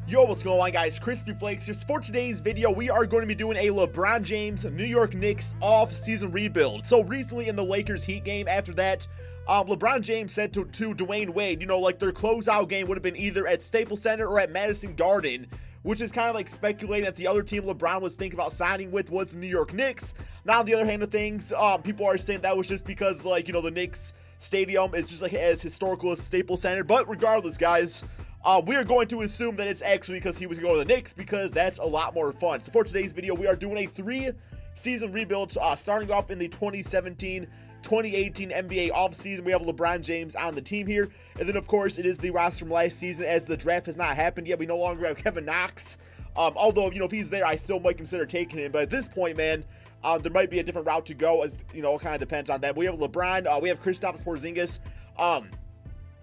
Yo, what's going on, guys? KrispyFlakes here. For today's video, we are going to be doing a LeBron James New York Knicks off-season rebuild. So recently in the Lakers Heat game, after that, LeBron James said to Dwyane Wade, you know, like their closeout game would have been either at Staples Center or at Madison Garden, which is kind of like speculating that the other team LeBron was thinking about signing with was the New York Knicks. Now, on the other hand of things, people are saying that was just because, like, you know, the Knicks stadium is just like as historical as Staples Center. But regardless, guys, we are going to assume that it's actually because he was going to the Knicks, because that's a lot more fun. So for today's video, we are doing a 3-season rebuild, starting off in the 2017-2018 NBA offseason. We have LeBron James on the team here. And then, of course, it is the roster from last season, as the draft has not happened yet. We no longer have Kevin Knox. Although, you know, if he's there, I still might consider taking him. But at this point, man, there might be a different route to go, as, you know, it kind of depends on that. We have LeBron. We have Kristaps Porzingis.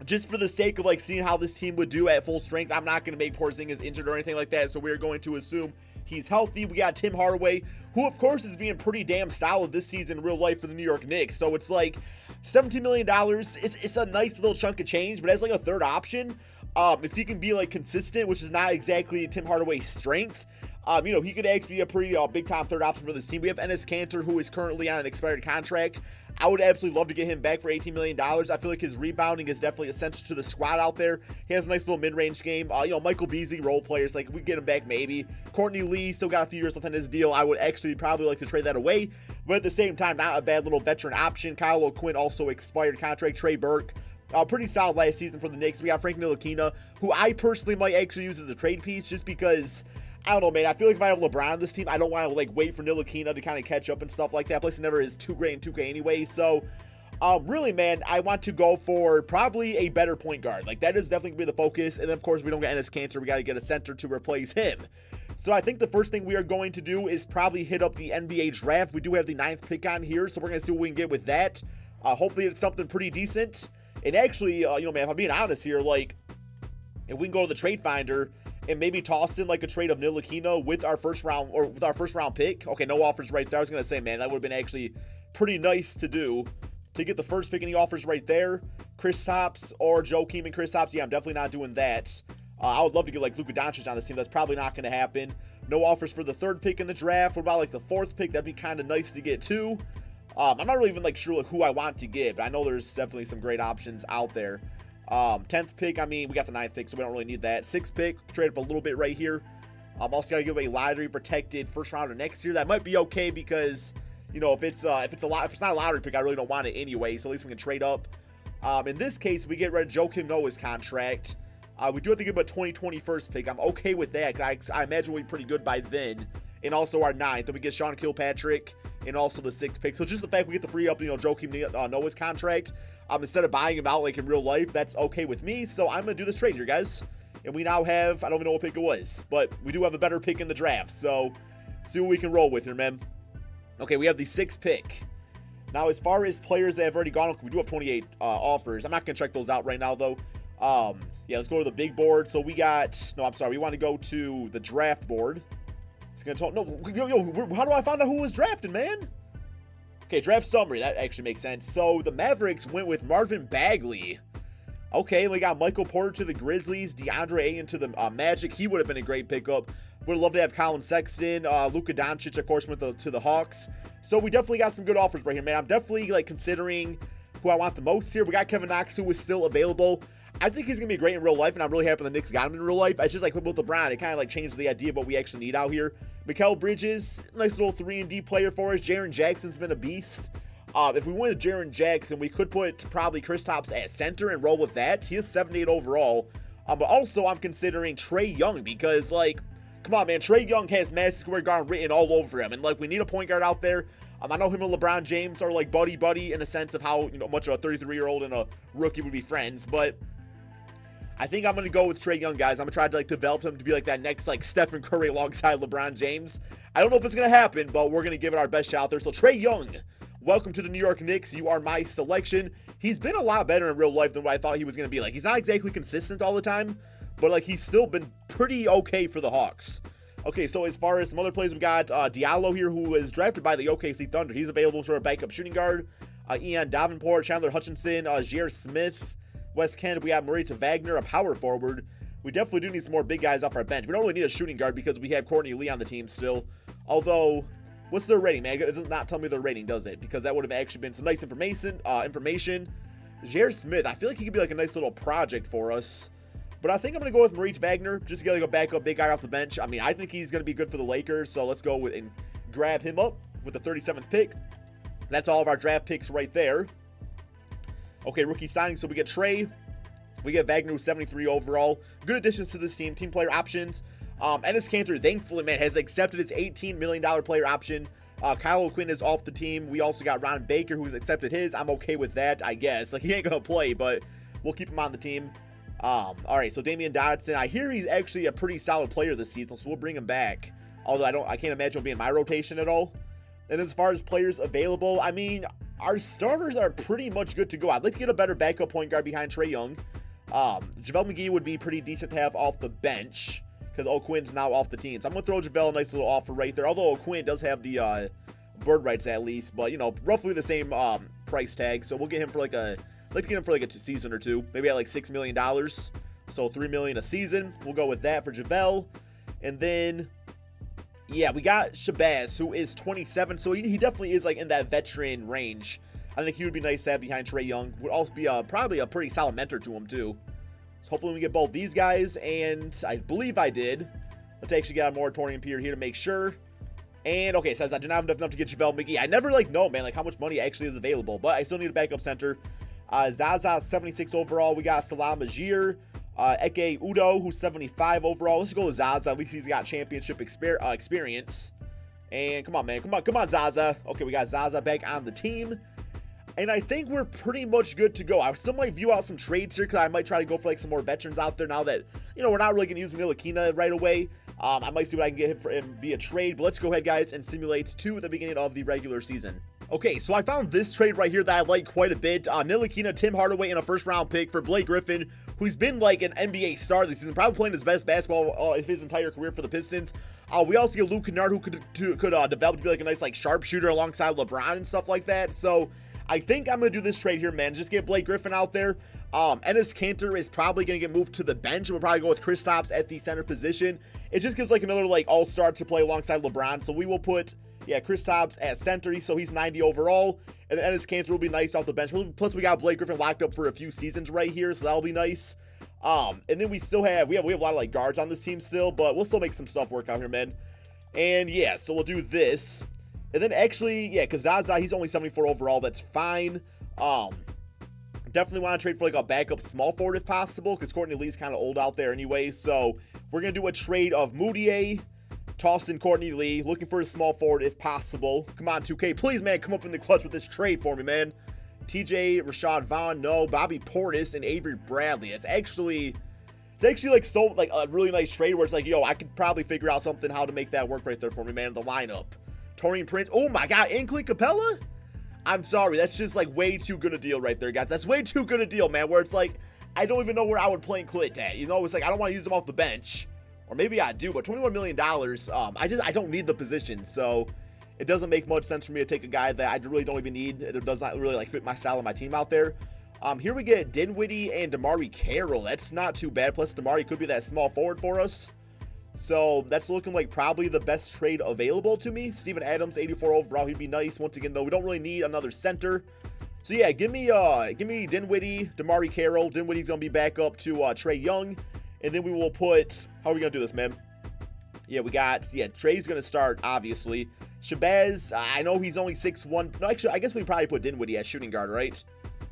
Just for the sake of like seeing how this team would do at full strength, I'm not going to make Porzingis injured or anything like that, so we're going to assume he's healthy. We got Tim Hardaway, who of course is being pretty damn solid this season in real life for the New York Knicks. So it's like $17 million. It's a nice little chunk of change, but as like a third option, if he can be like consistent, which is not exactly Tim Hardaway's strength, you know, he could actually be a pretty big time third option for this team. We have Enes Kanter, who is currently on an expired contract. I would absolutely love to get him back for $18 million. I feel like his rebounding is definitely essential to the squad out there. He has a nice little mid-range game. You know, Michael Beasley, role players, like, we get him back maybe. Courtney Lee still got a few years left on his deal. I would actually probably like to trade that away, but at the same time, not a bad little veteran option. Kyle O'Quinn, also expired contract. Trey Burke, pretty solid last season for the Knicks. We got Frank Ntilikina, who I personally might actually use as a trade piece, just because, I don't know, man, I feel like if I have LeBron on this team, I don't want to like wait for Ntilikina to kind of catch up and stuff like that. Plus, it never is too great in 2K anyway. So really, man, I want to go for probably a better point guard. Like, that is definitely going to be the focus. And then, of course, we don't get Enes Kanter. We got to get a center to replace him. So I think the first thing we are going to do is probably hit up the NBA draft. We do have the 9th pick on here, so we're going to see what we can get with that. Hopefully, it's something pretty decent. And actually, you know, man, if I'm being honest here, like, if we can go to the trade finder and maybe toss in like a trade of Ntilikina with our first round, or with our first round pick. Okay, no offers right there. I was going to say, man, that would have been actually pretty nice to do, to get the first pick. Any offers right there? Kristaps or Joakim and Kristaps? Yeah, I'm definitely not doing that. I would love to get like Luka Doncic on this team. That's probably not going to happen. No offers for the 3rd pick in the draft. What about like the 4th pick? That'd be kind of nice to get too. I'm not really even like sure like, who I want to get, but I know there's definitely some great options out there. 10th pick, I mean, we got the 9th pick, so we don't really need that. 6th pick, trade up a little bit right here. Also got to give a lottery protected first rounder next year. That might be okay, because, you know, if it's not a lottery pick, I really don't want it anyway. So at least we can trade up. In this case, we get rid of Joakim Noah's contract. We do have to give him a 2020 first pick. I'm okay with that. I imagine we'll be pretty good by then. And also our 9th. Then we get Sean Kilpatrick and also the 6th pick. So just the fact we get to free up, you know, Joakim Noah's contract, instead of buying him out like in real life, that's okay with me. So I'm going to do this trade here, guys. And we now have, I don't even know what pick it was, but we do have a better pick in the draft. So see what we can roll with here, man. Okay, we have the 6th pick. Now, as far as players that have already gone, we do have 28 offers. I'm not going to check those out right now, though. Yeah, let's go to the big board. So we got, no, I'm sorry. We want to go to the draft board. It's going to talk, no, yo, how do I find out who was drafted, man? Okay, draft summary. That actually makes sense. So the Mavericks went with Marvin Bagley. Okay, we got Michael Porter to the Grizzlies, DeAndre Ayton to the Magic. He would have been a great pickup. Would love to have Colin Sexton. Luka Doncic, of course, went to the Hawks. So we definitely got some good offers right here, man. I'm definitely like considering who I want the most here. We got Kevin Knox, who is still available. I think he's going to be great in real life, and I'm really happy the Knicks got him in real life. It's just like with LeBron, it kind of like changed the idea of what we actually need out here. Mikal Bridges, nice little 3-and-D player for us. Jaren Jackson's been a beast. If we win with Jaren Jackson, we could put probably Kristaps at center and roll with that. He is 78 overall. But also, I'm considering Trae Young, because, like, come on, man. Trae Young has Madison Square Garden written all over him. And, like, we need a point guard out there. I know him and LeBron James are, like, buddy-buddy in a sense of how, you know, much of a 33-year-old and a rookie would be friends. But I think I'm going to go with Trae Young, guys. I'm going to try to, like, develop him to be, like, that next, like, Stephen Curry alongside LeBron James. I don't know if it's going to happen, but we're going to give it our best shot there. So, Trae Young, welcome to the New York Knicks. You are my selection. He's been a lot better in real life than what I thought he was going to be. Like, he's not exactly consistent all the time, but, like, he's still been pretty okay for the Hawks. Okay, so as far as some other players, we got Diallo here, who was drafted by the OKC Thunder. He's available for a backup shooting guard. Ian Davenport, Chandler Hutchinson, Jair Smith, West Kent. We got Marita Wagner, a power forward. we definitely do need some more big guys off our bench. We don't really need a shooting guard because we have Courtney Lee on the team still. Although, what's their rating, man? It does not tell me their rating, does it? Because that would have actually been some nice information. Jared Smith, I feel like he could be like a nice little project for us. But I think I'm going to go with Maurice Wagner, just to get like a backup big guy off the bench. I mean, I think he's going to be good for the Lakers, so let's go with and grab him up with the 37th pick. That's all of our draft picks right there. Okay, rookie signing, so we get Trey. We get Wagner, who's 73 overall. Good additions to this team. Team player options. Enes Kanter, thankfully, man, has accepted his $18 million player option. Kyle O'Quinn is off the team. We also got Ron Baker, who's accepted his. I'm okay with that, I guess. Like, he ain't going to play, but we'll keep him on the team. All right, so Damien Dodson. I hear he's actually a pretty solid player this season, so we'll bring him back. Although I can't imagine him being in my rotation at all. And as far as players available, I mean, our starters are pretty much good to go. I'd like to get a better backup point guard behind Trae Young. JaVale McGee would be pretty decent to have off the bench because O'Quinn's now off the team. So I'm going to throw JaVale a nice little offer right there. Although O'Quinn does have the bird rights at least, but, you know, roughly the same price tag. So we'll get him for like a... I'd like to get him for like a season or two, maybe at like $6 million. So $3 million a season. We'll go with that for JaVale. And then, yeah, we got Shabazz, who is 27. So he definitely is like in that veteran range. I think he would be nice to have behind Trae Young. Would also be probably a pretty solid mentor to him too. So hopefully we get both these guys. And I believe I did. Let's actually get a moratorium period here to make sure. And okay, it says I do not have enough to get JaVale McGee. I never know, man, like how much money actually is available. But I still need a backup center. Zaza, 76 overall. We got Salam Ajir. Eke Udo, who's 75 overall. Let's go with Zaza. At least he's got championship experience. And come on, man. Come on, Zaza. Okay, we got Zaza back on the team. And I think we're pretty much good to go. I still might view out some trades here because I might try to go for like some more veterans out there now that, you know, we're not really going to use Ntilikina right away. I might see what I can get him via trade. But let's go ahead, guys, and simulate to the beginning of the regular season. Okay, so I found this trade right here that I like quite a bit. Ntilikina, Tim Hardaway, and a first-round pick for Blake Griffin, who's been like an NBA star this season, probably playing his best basketball of his entire career for the Pistons. We also get Luke Kennard, who could develop to be like a nice like sharpshooter alongside LeBron and stuff like that. So I think I'm going to do this trade here, man. Just get Blake Griffin out there. Enes Kanter is probably going to get moved to the bench. We'll probably go with Kristaps at the center position. It just gives like another like all-star to play alongside LeBron. So we will put... yeah, Kristaps at center, so he's 90 overall. And then Enes Kanter will be nice off the bench. Plus, we got Blake Griffin locked up for a few seasons right here, so that'll be nice. And then we still have, we have a lot of, like, guards on this team still, but we'll still make some stuff work out here, man. And, yeah, so we'll do this. And then, actually, yeah, because Zaza, he's only 74 overall. That's fine. Definitely want to trade for, like, a backup small forward if possible, because Courtney Lee's kind of old out there anyway. So, we're going to do a trade of Moutier, toss in Courtney Lee, looking for a small forward if possible. Come on, 2K. Please, man, come up in the clutch with this trade for me, man. TJ, Rashad Vaughn, no. Bobby Portis, and Avery Bradley. It's actually like so, like a really nice trade where it's like, yo, I could probably figure out something how to make that work right there for me, man. The lineup. Taurean Prince. Oh, my God. And Clint Capella? I'm sorry. That's just like way too good a deal right there, guys. That's way too good a deal, man, where it's like, I don't even know where I would play Clint at. You know, it's like, I don't want to use him off the bench. Or maybe I do, but $21 million, I don't need the position, so it doesn't make much sense for me to take a guy that I really don't even need. It does not really like fit my style of my team out there. Here we get Dinwiddie and DeMarre Carroll. That's not too bad. Plus, DeMarre could be that small forward for us. So that's looking like probably the best trade available to me. Steven Adams, 84 overall. He'd be nice. Once again, though, we don't really need another center. So yeah, give me Dinwiddie, DeMarre Carroll. Dinwiddie's gonna be back up to Trae Young. And then we will put, how are we going to do this, man? Yeah, we got, yeah, Trey's going to start, obviously. Shabazz, I know he's only 6'1". No, actually, I guess we probably put Dinwiddie at shooting guard, right?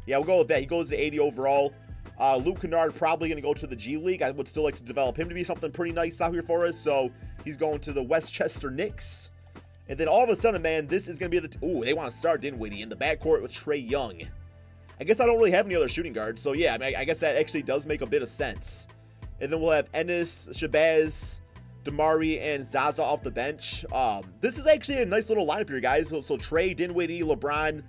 Yeah, we'll go with that. He goes to 80 overall. Luke Kennard probably going to go to the G League. I would still like to develop him to be something pretty nice out here for us. So he's going to the Westchester Knicks. And then all of a sudden, man, this is going to be the, ooh, they want to start Dinwiddie in the backcourt with Trae Young. I guess I don't really have any other shooting guards. So yeah, I mean, I guess that actually does make a bit of sense. And then we'll have Enes, Shabazz, DeMarre, and Zaza off the bench. This is actually a nice little lineup here, guys. So Trae, Dinwiddie, LeBron,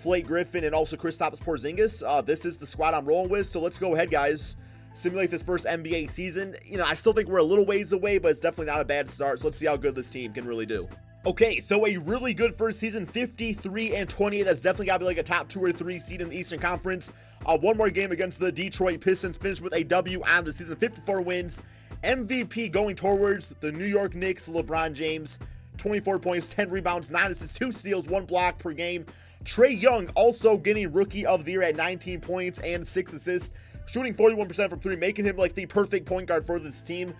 Blake Griffin, and also Kristaps Porzingis. This is the squad I'm rolling with. So let's go ahead, guys. Simulate this first NBA season. You know, I still think we're a little ways away, but it's definitely not a bad start. So let's see how good this team can really do. Okay, so a really good first season, 53-28. That's definitely got to be like a top 2 or 3 seed in the Eastern Conference. One more game against the Detroit Pistons, finished with a W on the season, 54 wins. MVP going towards the New York Knicks, LeBron James, 24 points, 10 rebounds, 9 assists, 2 steals, 1 block per game. Trae Young also getting Rookie of the Year at 19 points and 6 assists, shooting 41% from 3, making him like the perfect point guard for this team.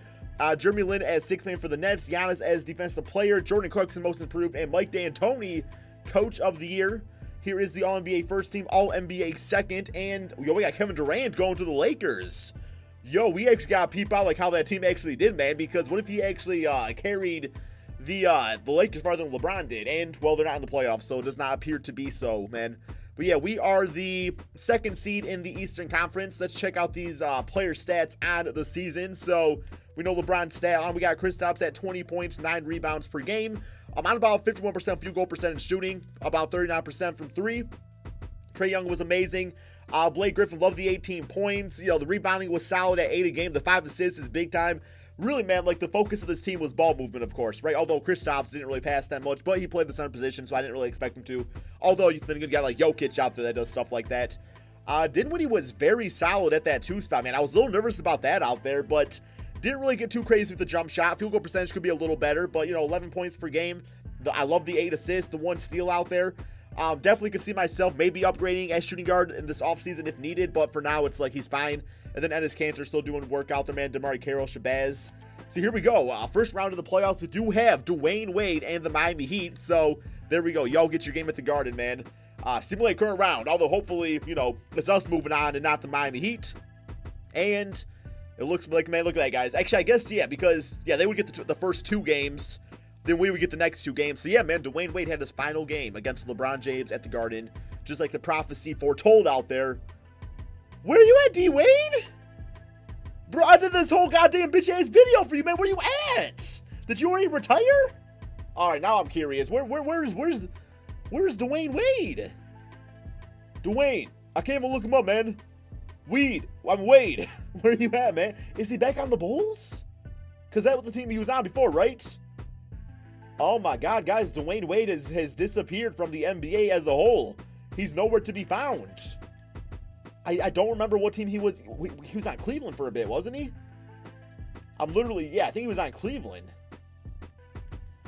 Jeremy Lin as 6th man for the Nets, Giannis as defensive player, Jordan Clarkson most improved, and Mike D'Antoni Coach of the Year. Here is the All-NBA first team, All-NBA second, and yo, we got Kevin Durant going to the Lakers. Yo, we actually got to peep out like how that team actually did, man, because what if he actually carried the Lakers farther than LeBron did? And, well, they're not in the playoffs, so it does not appear to be so, man. But yeah, we are the 2nd seed in the Eastern Conference. Let's check out these player stats on the season. So we know LeBron's stat on. We got Kristaps at 20 points, 9 rebounds per game. I'm on about 51% field goal percentage shooting, about 39% from 3. Trae Young was amazing. Blake Griffin loved the 18 points. You know, the rebounding was solid at 8 a game. The 5 assists is big time. Really, man, like the focus of this team was ball movement, of course, right? Although Kristaps didn't really pass that much, but he played the center position, so I didn't really expect him to. Although you think you got like Jokic out there that does stuff like that. Dinwiddie was very solid at that 2 spot, man. I was a little nervous about that out there, but didn't really get too crazy with the jump shot. Field goal percentage could be a little better, but, you know, 11 points per game. I love the 8 assists, the 1 steal out there. Definitely could see myself maybe upgrading as shooting guard in this offseason if needed, but for now, it's like he's fine. And then Enes Kanter still doing work out there, man. DeMar Carroll, Shabazz. So here we go. First round of the playoffs, we do have Dwyane Wade and the Miami Heat. So there we go. Y'all get your game at the Garden, man. Simulate current round, although hopefully, you know, it's us moving on and not the Miami Heat. And it looks like, man, look at that, guys. Actually, I guess, yeah, because, yeah, they would get the first 2 games. Then we would get the next 2 games. So, yeah, man, Dwyane Wade had his final game against LeBron James at the Garden. Just like the prophecy foretold out there. Where are you at, D-Wade? Bro, I did this whole goddamn bitch-ass video for you, man. Where you at? Did you already retire? All right, now I'm curious. Where's Dwyane Wade? Dwyane. I can't even look him up, man. Wade. Where are you at, man? Is he back on the Bulls? Because that was the team he was on before, right? Oh my God, guys, Dwyane Wade has disappeared from the NBA as a whole. He's nowhere to be found. I don't remember what team he was. He was on Cleveland for a bit, wasn't he? Yeah, I think he was on Cleveland.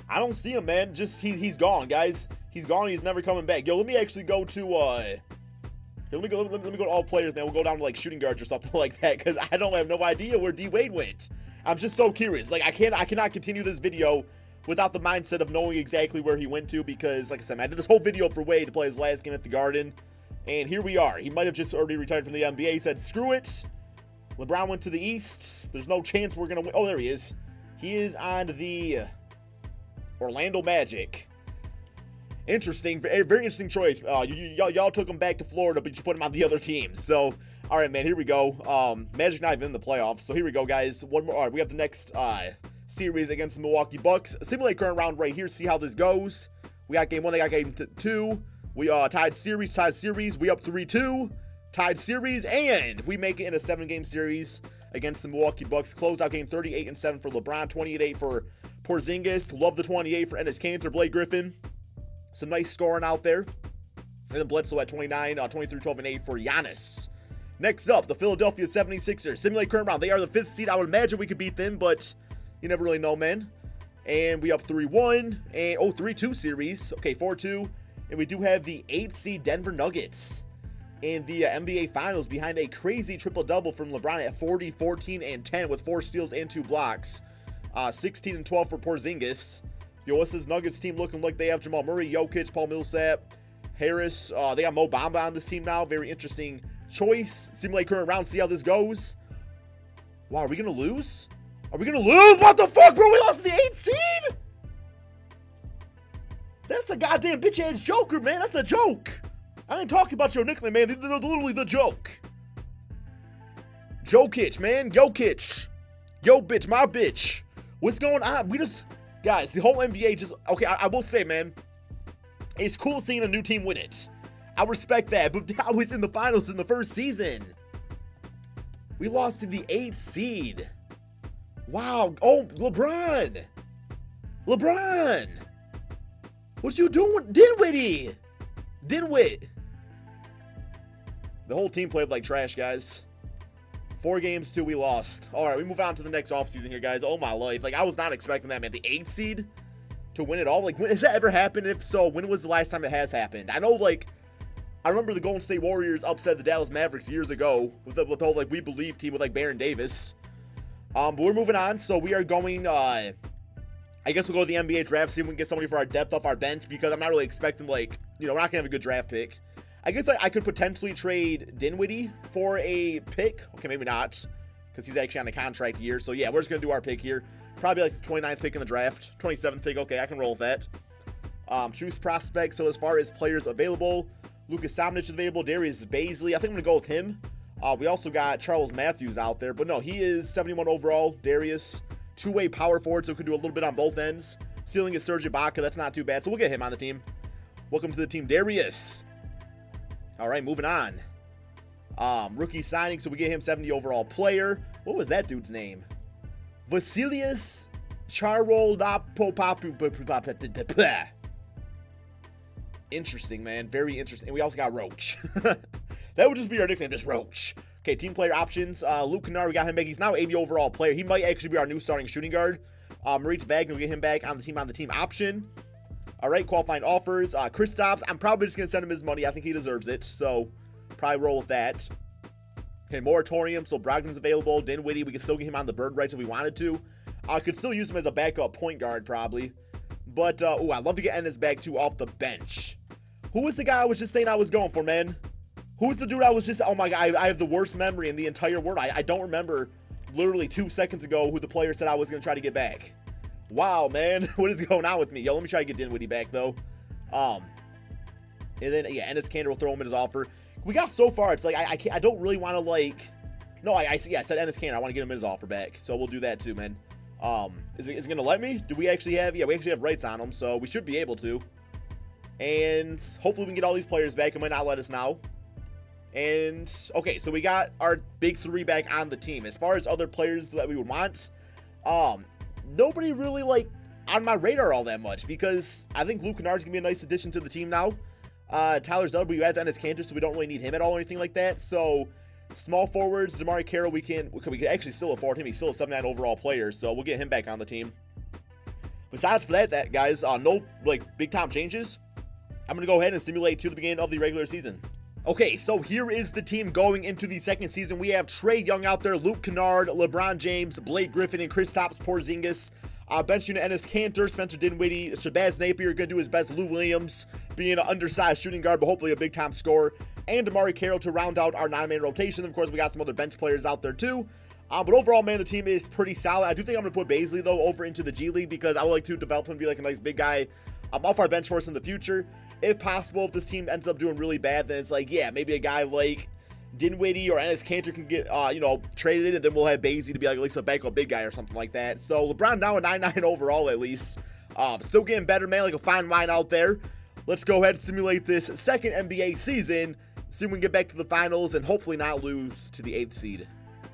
I don't see him, man. Just, he's gone, guys. He's gone. He's never coming back. Yo, let me actually go to, let me go to all players, man. We'll go down to, like, shooting guards or something like that, because I don't have no idea where D-Wade went. I'm just so curious. Like, I cannot continue this video without the mindset of knowing exactly where he went to, because, like I said, man, I did this whole video for Wade to play his last game at the Garden, and here we are. He might have just already retired from the NBA. He said, screw it. LeBron went to the East. There's no chance we're going to win. Oh, there he is. He is on the Orlando Magic. Interesting. Very interesting choice. Y'all took him back to Florida, but you put him on the other team. So, all right, man, here we go. Magic not even in the playoffs. So here we go, guys. One more. All right, we have the next series against the Milwaukee Bucks. Simulate current round right here. See how this goes. We got game 1. They got game 2. We tied series. We up 3-2. Tied series, and we make it in a 7-game series against the Milwaukee Bucks. Close out game 38-7 for LeBron, 28-8 for Porzingis. Love the 28 for Enes Kanter, Blake Griffin. Some nice scoring out there. And then Bledsoe at 29, 23, 12, and 8 for Giannis. Next up, the Philadelphia 76ers. Simulate current round. They are the 5th seed. I would imagine we could beat them, but you never really know, man. And we up 3-1. And, 3-2 series. Okay, 4-2. And we do have the 8th seed Denver Nuggets in the NBA Finals behind a crazy triple-double from LeBron at 40, 14, and 10 with 4 steals and 2 blocks. 16 and 12 for Porzingis. Yo, what's this Nuggets team looking like? They have Jamal Murray, Jokic, Paul Millsap, Harris. They got Mo Bamba on this team now. Very interesting choice. Simulate current round. See how this goes. Wow, are we going to lose? Are we going to lose? What the fuck, bro? We lost to the 8th seed? That's a goddamn bitch-ass joker, man. That's a joke. I ain't talking about your nickname, man. They're literally the joke. Jokic, man. Jokic. Yo, bitch. My bitch. What's going on? We just... Guys, the whole NBA just... Okay, I will say, man. It's cool seeing a new team win it. I respect that. But I was in the finals in the first season. We lost to the 8th seed. Wow. Oh, LeBron. LeBron. What you doing? Dinwiddie. The whole team played like trash, guys. 4 games, 2 we lost. All right, we move on to the next offseason here, guys. Oh, my life. Like, I was not expecting that, man. The 8th seed to win it all. Like, has that ever happened? If so, when was the last time it has happened? I know, like, I remember the Golden State Warriors upset the Dallas Mavericks years ago with the whole, like, We Believe team with, like, Baron Davis. But we're moving on. So we are going, I guess we'll go to the NBA draft, see if we can get somebody for our depth off our bench, because I'm not really expecting, like, you know, we're not going to have a good draft pick. I guess I could potentially trade Dinwiddie for a pick. Okay, maybe not, because he's actually on a contract year. So, yeah, we're just going to do our pick here. Probably like the 29th pick in the draft. 27th pick. Okay, I can roll with that. Choose prospects. So, as far as players available, Lucas Samanic is available. Darius Baisley. I think I'm going to go with him. We also got Charles Matthews out there. But, no, he is 71 overall. Darius, two-way power forward, so could do a little bit on both ends. Ceiling is Serge Ibaka. That's not too bad. So, we'll get him on the team. Welcome to the team, Darius. All right, moving on. Rookie signing, so we get him 70 overall player. What was that dude's name? Vasilius Charoldapopapu. Interesting, man. Very interesting. And we also got Roach. That would just be our nickname, just Roach. Okay, team player options. Luke Kennard, we got him back. He's now 80 overall player. He might actually be our new starting shooting guard. Maurice Wagner, we get him back on the team option. All right, qualifying offers. Kristaps, I'm probably just going to send him his money. I think he deserves it, so probably roll with that. Okay, moratorium, so Brogdon's available. Dinwiddie, we can still get him on the bird rights if we wanted to. I could still use him as a backup point guard, probably. But, oh, I'd love to get Ennis back, too, off the bench. Who was the guy I was just saying I was going for, man? Who was the dude I was just... Oh, my God, I have the worst memory in the entire world. I don't remember literally 2 seconds ago who the player said I was going to try to get back. Wow, man. What is going on with me? Yo, let me try to get Dinwiddie back, though. And then, yeah, Ennis Cantor will throw him in his offer. We got so far, it's like, I don't really want to, like... No, I said Ennis Cantor. I want to get him in his offer back. So we'll do that, too, man. Is it going to let me? Do we actually have... Yeah, we actually have rights on him, so we should be able to. And hopefully we can get all these players back. It might not let us now. And, okay, so we got our big 3 back on the team. As far as other players that we would want, nobody really, like, on my radar all that much, because I think Luke Kennard's going to be a nice addition to the team now. Tyler Zeller, we add Ennis Cantor, so we don't really need him at all or anything like that. So, small forwards, DeMarre Carroll, we can actually still afford him. He's still a 79 overall player, so we'll get him back on the team. Besides for that guys, no, like, big-time changes. I'm going to go ahead and simulate to the beginning of the regular season. Okay, so here is the team going into the second season. We have Trae Young out there, Luke Kennard, LeBron James, Blake Griffin, and Kristaps Porzingis. Bench unit, Ennis Cantor, Spencer Dinwiddie, Shabazz Napier, going to do his best. Lou Williams, being an undersized shooting guard, but hopefully a big-time scorer. And DeMarre Carroll to round out our 9-man rotation. Of course, we got some other bench players out there, too. But overall, man, the team is pretty solid. I do think I'm going to put Baisley, though, over into the G League, because I would like to develop him to be like a nice big guy off our bench for us in the future. If possible, if this team ends up doing really bad, then it's like, yeah, maybe a guy like Dinwiddie or Ennis Cantor can get, you know, traded, and then we'll have Baisley to be like at least a backup big guy or something like that. So LeBron now a 99 overall at least. Still getting better, man, like a fine wine out there. Let's go ahead and simulate this second NBA season, see if we can get back to the finals and hopefully not lose to the 8th seed.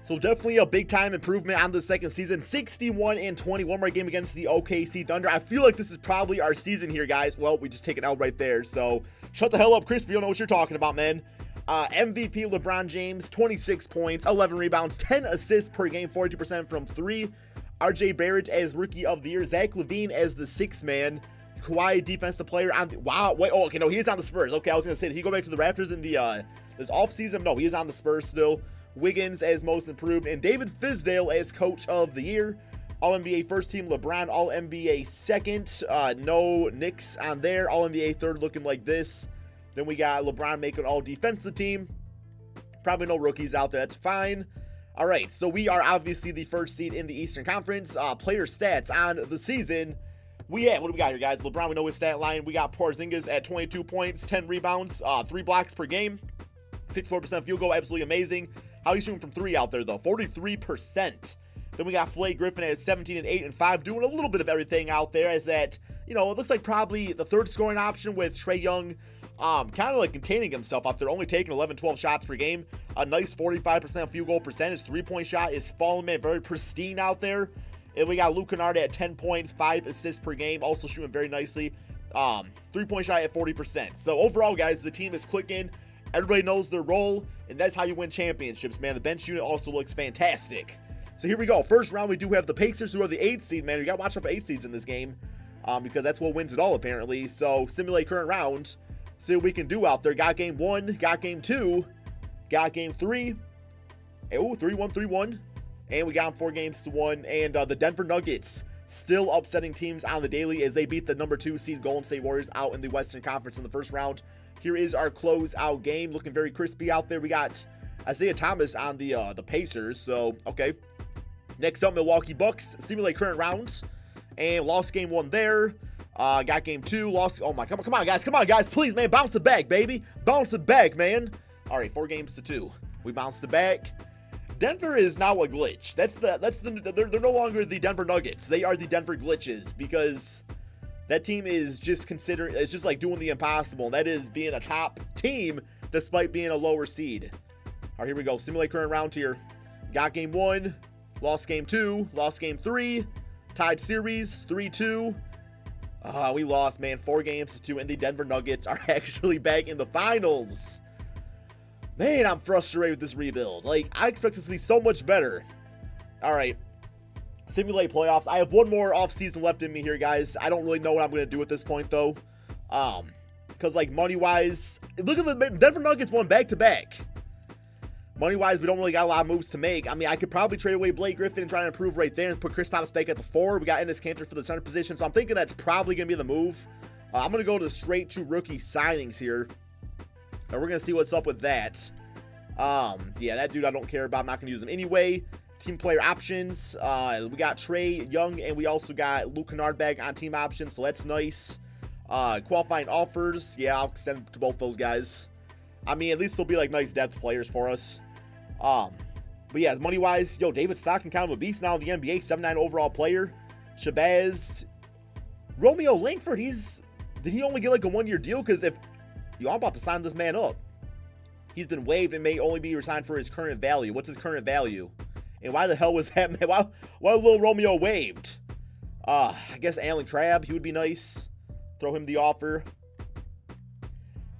So definitely a big-time improvement on the second season. 61-20, one more game against the OKC Thunder. I feel like this is probably our season here, guys. Well, we just take it out right there. So shut the hell up, Crispy. You don't know what you're talking about, man. MVP LeBron James, 26 points, 11 rebounds, 10 assists per game, 42% from 3. RJ Barrett as Rookie of the Year. Zach LaVine as the 6th man. Kawhi Defensive Player on the... Wow, wait, oh, okay, no, he is on the Spurs. Okay, I was going to say, did he go back to the Raptors in the this offseason? No, he is on the Spurs still. Wiggins as Most Improved, and David Fizdale as Coach of the Year. All-NBA first team, LeBron, All-NBA second. No Knicks on there. All-NBA third looking like this. Then we got LeBron making All-Defensive team. Probably no rookies out there. That's fine. All right, so we are obviously the first seed in the Eastern Conference. Player stats on the season. What do we got here, guys? LeBron, we know his stat line. We got Porzingis at 22 points, 10 rebounds, 3 blocks per game. 54% field goal, absolutely amazing. How he's shooting from 3 out there, though? 43%. Then we got Blake Griffin at 17 and 8 and 5, doing a little bit of everything out there. As that, you know, it looks like probably the 3rd scoring option with Trae Young, kind of like containing himself out there, only taking 11-12 shots per game. A nice 45% field goal percentage. 3-point shot is falling, man, very pristine out there. And we got Luke Kennard at 10 points, 5 assists per game, also shooting very nicely. 3-point shot at 40%. So overall, guys, the team is clicking. Everybody knows their role, and that's how you win championships, man. The bench unit also looks fantastic. So here we go. First round, we do have the Pacers, who are the 8th seed, man. We got to watch out for 8 seeds in this game, because that's what wins it all, apparently. So simulate current round. See what we can do out there. Got game 1, got game 2, got game 3. Oh, 3-1, 3-1. And we got them 4 games to 1. And the Denver Nuggets still upsetting teams on the daily as they beat the number 2 seed Golden State Warriors out in the Western Conference in the first round. Here is our closeout game. Looking very crispy out there. We got Isaiah Thomas on the Pacers. So, okay. Next up, Milwaukee Bucks. Simulate current rounds. And lost game 1 there. Got game 2. Lost. Oh, my. Come on, guys. Come on, guys. Please, man. Bounce it back, baby. Bounce it back, man. All right, 4 games to 2. We bounced it back. Denver is now a glitch. They're no longer the Denver Nuggets. They are the Denver Glitches, because that team is just it's just like doing the impossible. And that is being a top team despite being a lower seed. All right, here we go. Simulate current round here. Got game 1, lost game 2, lost game 3, tied series 3-2. We lost, man. 4 games to 2, and the Denver Nuggets are actually back in the finals. Man, I'm frustrated with this rebuild. Like, I expect this to be so much better. All right. Simulate playoffs. I have 1 more offseason left in me here, guys. I don't really know what I'm going to do at this point, though. Because, like, money-wise, look at the Denver Nuggets won back-to-back. Money-wise, we don't really got a lot of moves to make. I mean, I could probably trade away Blake Griffin and try to improve right there and put Kristaps back at the 4. We got Enes Kanter for the center position, so I'm thinking that's probably going to be the move. I'm going to go to straight to rookie signings here. And we're going to see what's up with that. Yeah, that dude I don't care about. I'm not going to use him anyway. Team player options. We got Trae Young, and we also got Luke Kennard back on team options, so that's nice. Qualifying offers. Yeah, I'll extend it to both those guys. I mean, at least they'll be like nice depth players for us. But yeah, money-wise, yo, David Stockton kind of a beast now in the NBA. 7'9" overall player. Shabazz. Romeo Langford, did he only get like a 1-year deal? Because I'm about to sign this man up. He's been waived and may only be resigned for his current value. What's his current value? And why the hell was that, man? Why little Romeo waived? I guess Allen Crabbe, he would be nice. Throw him the offer.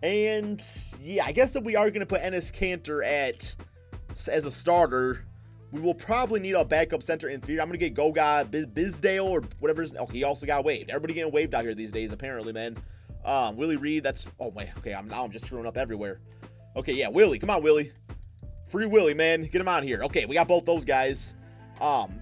And yeah, I guess that we are going to put Enes Kanter as a starter. We will probably need a backup center inferior. I'm going to get Goga Bizdale or whatever. Oh, he also got waived. Everybody getting waived out here these days, apparently, man. Willie Reed, that's... Oh, man. Okay, now I'm just screwing up everywhere. Okay, yeah, Willie. Come on, Willie. Free Willie, man. Get him out of here. Okay, we got both those guys.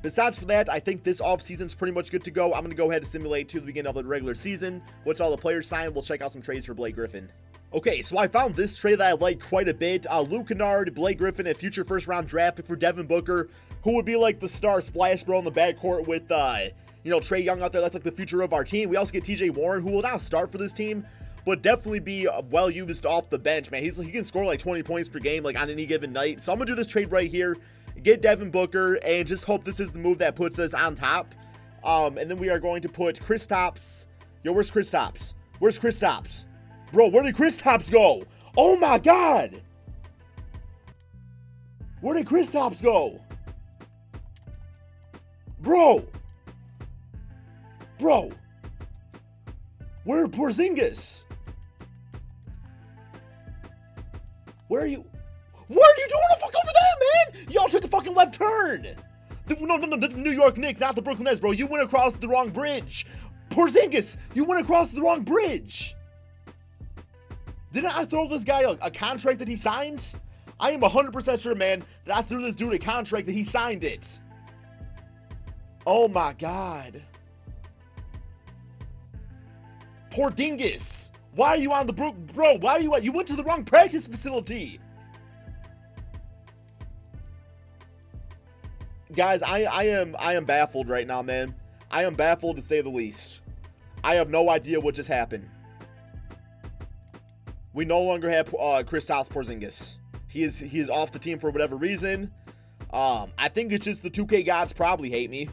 Besides for that, I think this offseason's pretty much good to go. I'm going to go ahead and simulate to the beginning of the regular season. Once all the players sign, we'll check out some trades for Blake Griffin. Okay, so I found this trade that I like quite a bit. Luke Kennard, Blake Griffin, and future first-round draft pick for Devin Booker, who would be like the star splash bro in the backcourt with, you know, Trae Young out there. That's like the future of our team. We also get TJ Warren, who will not start for this team, but definitely be well used off the bench, man. He can score like 20 points per game, like on any given night. So I'm going to do this trade right here, get Devin Booker, and just hope this is the move that puts us on top. And then we are going to put Kristaps. Yo, where's Kristaps? Where's Kristaps? Bro, where did Kristaps go? Oh my God! Where did Kristaps go? Bro! Bro! Where Porzingis? Where are you? What are you doing the fuck over there, man? Y'all took a fucking left turn. No, the New York Knicks, not the Brooklyn Nets, bro. You went across the wrong bridge. Porzingis, you went across the wrong bridge. Didn't I throw this guy a contract that he signed? I am 100% sure, man, that I threw this dude a contract that he signed it. Oh my God. Porzingis, why are you on the bro? Why are you at? You went to the wrong practice facility. Guys, I am baffled right now, man. I am baffled to say the least. I have no idea what just happened. We no longer have Kristaps Porzingis. He is off the team for whatever reason. I think it's just the 2K gods probably hate me.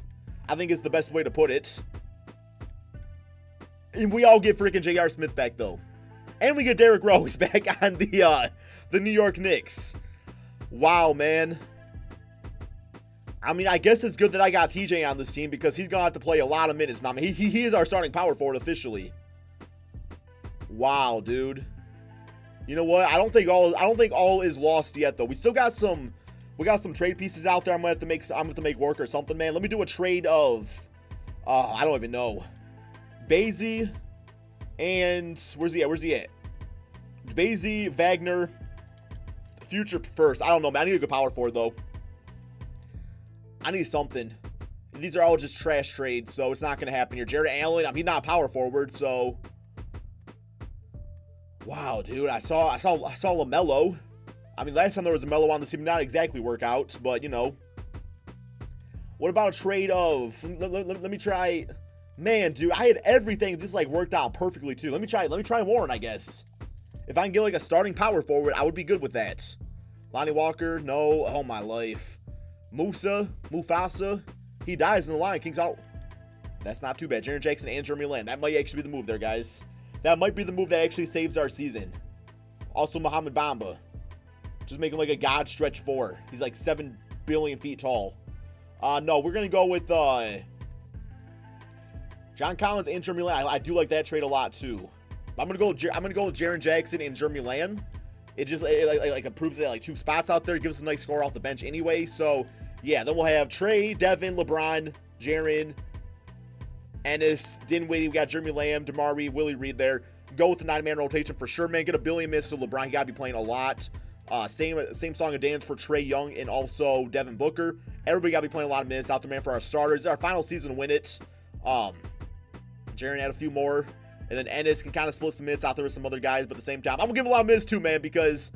I think it's the best way to put it. And we all get freaking J.R. Smith back though, and we get Derrick Rose back on the New York Knicks. Wow, man. I mean, I guess it's good that I got TJ on this team because he's gonna have to play a lot of minutes now. I mean, he is our starting power forward officially. Wow, dude. You know what? I don't think all is lost yet, though. We still got some. We got some trade pieces out there. I'm gonna have to make work or something, man. Let me do a trade of. I don't even know. Basie and where's he at? Where's he at? Basie, Wagner, future first. I don't know, man. I need a good power forward though. I need something. These are all just trash trades, so it's not gonna happen here. Jared Allen. I mean, not power forward, so. Wow, dude. I saw LaMelo. I mean, last time there was a Melo on the team, not exactly work out, but you know. What about a trade of? Let me try. Man, dude, I had everything. This like worked out perfectly too. Let me try Warren, I guess. If I can get like a starting power forward, I would be good with that. Lonnie Walker, no. Oh my life. Mufasa, he dies in the Lion Kings out. That's not too bad. Jaren Jackson and Jeremy Lamb. That might actually be the move there, guys. That might be the move that actually saves our season. Also, Mohamed Bamba. Just make him like a god stretch 4. He's like 7 billion feet tall. No, we're gonna go with John Collins and Jeremy Lamb. I do like that trade a lot too. I'm gonna go with Jaren Jackson and Jeremy Lamb. It just like improves that like 2 spots out there, gives us a nice score off the bench anyway. So yeah, then we'll have Trey, Devin, LeBron, Jaren, Ennis, Dinwiddie. We got Jeremy Lamb, DeMar, Willie Reed there. Go with the 9-man rotation for sure, man. Get a billion minutes to LeBron. He gotta be playing a lot. Same song and dance for Trae Young and also Devin Booker. Everybody got to be playing a lot of minutes out there, man, for our starters. Our final season to win it. Jaren had a few more. And then Ennis can kind of split some minutes out there with some other guys, but at the same time, I'm going to give him a lot of minutes too, man, because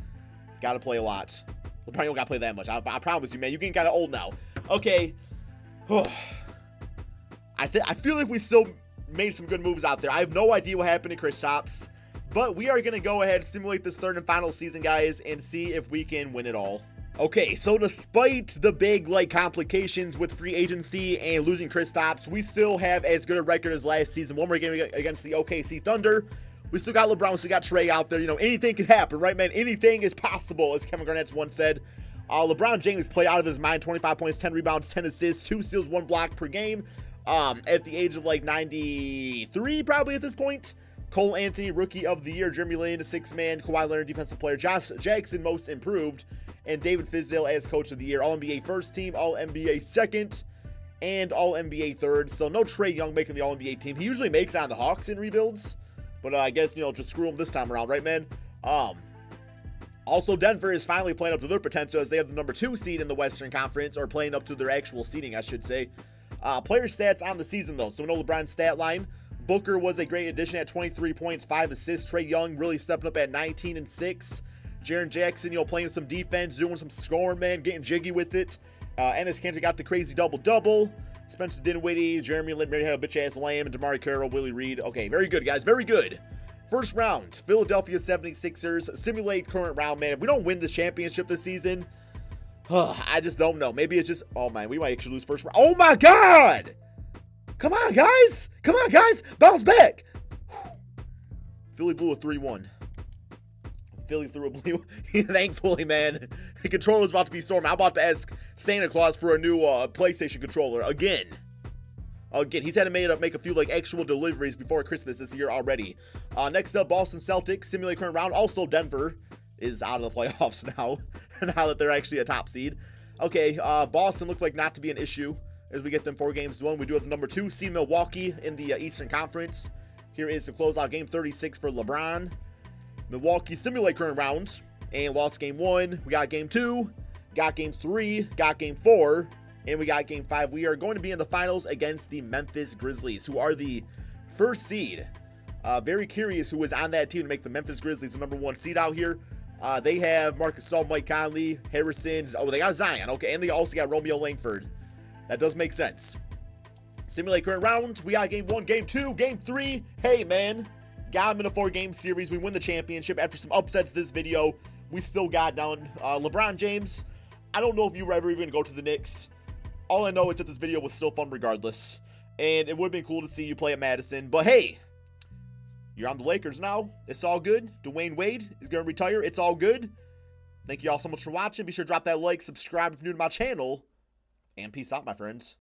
got to play a lot. We probably don't got to play that much. I promise you, man. You're getting kind of old now. Okay. I feel like we still made some good moves out there. I have no idea what happened to Kristaps. But we are going to go ahead and simulate this third and final season, guys, and see if we can win it all. Okay, so despite the big, like, complications with free agency and losing Kristaps, we still have as good a record as last season. One more game against the OKC Thunder. We still got LeBron, we still got Trae out there. You know, anything can happen, right, man? Anything is possible, as Kevin Garnett's once said. LeBron James played out of his mind. 25 points, 10 rebounds, 10 assists, 2 steals, 1 block per game. At the age of, like, 93, probably at this point. Cole Anthony, Rookie of the Year. Jeremy Lin, 6-man. Kawhi Leonard, Defensive Player. Josh Jackson, Most Improved. And David Fizdale as Coach of the Year. All-NBA First Team, All-NBA Second, and All-NBA Third. So no Trae Young making the All-NBA team. He usually makes it on the Hawks in rebuilds. But I guess, you know, just screw him this time around, right, man? Also, Denver is finally playing up to their potential as they have the number 2 seed in the Western Conference, or playing up to their actual seeding, I should say. Player stats on the season, though. So we know LeBron's stat line. Booker was a great addition at 23 points, 5 assists. Trae Young really stepping up at 19 and 6. Jaren Jackson, you know, playing some defense, doing some scoring, man, getting jiggy with it. Enes Kanter got the crazy double-double. Spencer Dinwiddie, Jeremy Lin, Mary had a bitch-ass Lamb, and DeMar Carroll, Willie Reed. Okay, very good, guys, very good. First round, Philadelphia 76ers. Simulate current round, man. If we don't win this championship this season, I just don't know. Maybe it's just, oh, man, we might actually lose first round. Oh, my God! Come on, guys! Come on, guys! Bounce back! Philly blew a 3-1. Philly threw a blue. Thankfully, man. The controller's about to be stormed. I'm about to ask Santa Claus for a new PlayStation controller. Again. He's had to make a few like actual deliveries before Christmas this year already. Next up, Boston Celtics. Simulate current round. Also, Denver is out of the playoffs now. Now that they're actually a top seed. Okay, Boston looks like not to be an issue as we get them 4 games to 1. We do have the number 2 seed Milwaukee in the Eastern Conference. Here is the closeout game 36 for LeBron. Milwaukee simulate current rounds and lost game 1. We got game 2, got game 3, got game 4, and we got game 5. We are going to be in the finals against the Memphis Grizzlies, who are the first seed. Very curious who was on that team to make the Memphis Grizzlies the number 1 seed out here. They have Marcus Gasol, Mike Conley, Harrison. Oh, they got Zion. Okay, and they also got Romeo Langford. That does make sense. Simulate current rounds. We got game 1, game 2, game 3. Hey, man. Got him in a 4-game series. We win the championship. After some upsets this video, we still got down LeBron James. I don't know if you were ever even going to go to the Knicks. All I know is that this video was still fun regardless. And it would have been cool to see you play at Madison. But hey, you're on the Lakers now. It's all good. Dwyane Wade is going to retire. It's all good. Thank you all so much for watching. Be sure to drop that like, subscribe if you're new to my channel. And peace out, my friends.